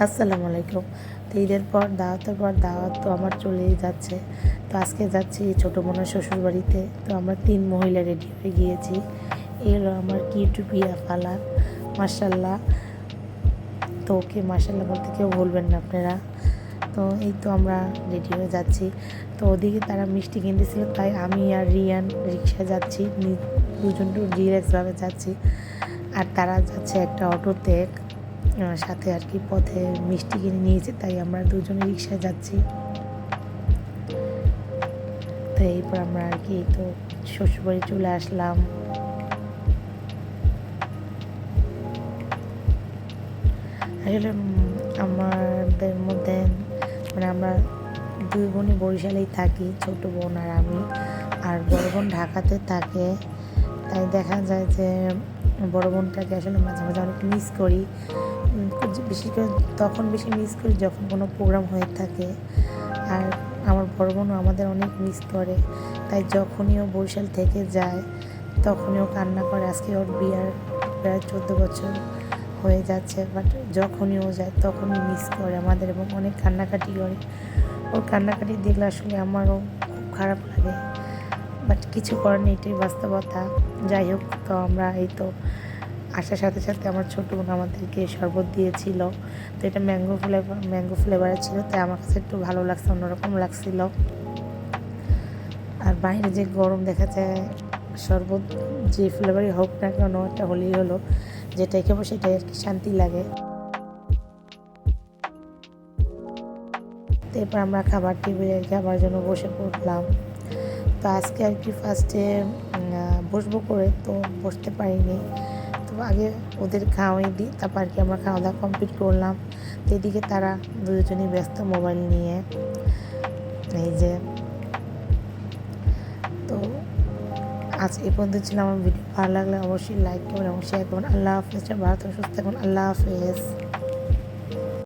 আসসালামু আলাইকুম। তো ঈদের পর দাওয়াত তো আমার চলেই যাচ্ছে। তো আজকে যাচ্ছি ছোটো বোনের শ্বশুরবাড়িতে। তো আমরা ৩ মহিলা রেডি হয়ে গিয়েছি। এই হলো আমার কিউট পিয়া ফালা, মাশাআল্লাহ। তো ওকে মাশাআল্লাহ বলতে কেউ ভুলবেন না আপনারা। তো এই তো আমরা রেডি হয়ে যাচ্ছি। তো ওদিকে তারা মিষ্টি কিনতেছিল, তাই আমি আর রিয়ান রিকশায় যাচ্ছি, দুজন রিল্যাক্সভাবে যাচ্ছি। আর তারা যাচ্ছে একটা অটোতে, সাথে আর কি পথে মিষ্টি কিনে নিয়েছে, তাই আমরা দুজনে রিক্সায় যাচ্ছি। তো এরপর আমরা আর কি তো শ্বশুরবাড়ি চলে আসলাম। আসলে আমাদের মধ্যে মানে আমরা দুই বোনই বরিশালেই থাকি, ছোট বোন আর আমি। আর বড় বোন ঢাকাতে থাকে, তাই দেখা যায় যে বড় বোনটাকে আসলে মাঝে মাঝে অনেক মিস করি। বিশেষ করে তখন বেশি মিস করি যখন কোনো প্রোগ্রাম হয়ে থাকে। আর আমার বড় বোনও আমাদের অনেক মিস করে, তাই যখনই ও বরিশাল থেকে যায় তখনই ও কান্না করে। আজকে ওর বিয়ার প্রায় 14 বছর হয়ে যাচ্ছে, বাট যখনই ও যায় তখনই মিস করে আমাদের এবং অনেক কান্নাকাটি করে। ওর কান্নাকাটি দেখলে আসলে আমারও খুব খারাপ লাগে, বাট কিছু করার নেই, এটাই বাস্তবতা। যাই হোক, তো আমরা এই তো আসার সাথে সাথে আমার ছোটো বোন আমাদেরকে শরবত দিয়েছিল। তো এটা ম্যাঙ্গো ফ্লেভারের ছিল, তাই আমার কাছে একটু ভালো লাগছে, অন্যরকম লাগছিল। আর বাইরে যে গরম দেখা যায়, শরবত যে ফ্লেভারই হোক না কেন একটা হলেই হলো, যেটাই খাবো সেটাই আর কি শান্তি লাগে। তো এরপর আমরা খাবার টেবিলে খাবার জন্য বসে পড়লাম। তো আজকে আর কি ফার্স্টে বসবো করে তো বসতে পারিনি। তো আগে ওদের খাওয়াই দিই, তারপর আর কি আমরা খাওয়া দাওয়া কমপ্লিট করলাম। তো এদিকে তারা দুজনেই ব্যস্ত মোবাইল নিয়ে। এই যে, তো আজ এই পর্যন্ত ছিল আমার ভিডিও। ভালো লাগলে অবশ্যই লাইক করবেন এবং শেয়ার করবেন। আল্লাহ হাফেজ। ভালো থাকুন, সুস্থ থাকুন। আল্লাহ হাফেজ।